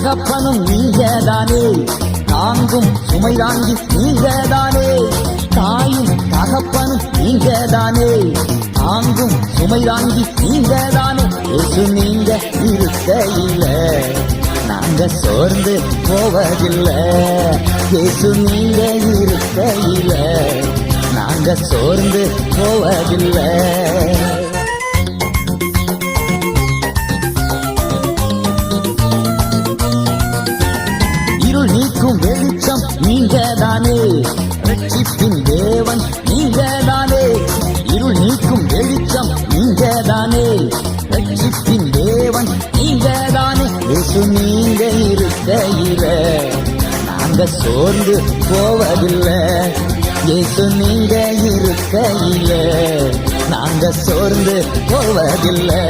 தகப்பனும் நீங்கதானே, தாங்கும் சுமை தாங்கி நீங்கதானே. தாயும் தகப்பனும் நீங்கதானே, தாங்கும் சுமை தாங்கி நீங்கதானே. இயேசு நீங்க இருக்கையில நாங்க சோர்ந்து போவதில்லை. இயேசு நீங்க இருக்கையில நாங்க சோர்ந்து போவதில்லை. இருள் நீக்கும் வெளிச்சம் நீங்கதானே, ரட்சிப்பின் தேவன் நீங்கதானே. இருள் நீக்கும் வெளிச்சம் நீங்கதானே, ரட்சிப்பின் தேவன் நீங்கதானே. இயேசு நீங்க இருக்கையில நாங்க சோர்ந்து போவதில்லை. இயேசு நீங்க இருக்கையில நாங்க சோர்ந்து போவதில்லை.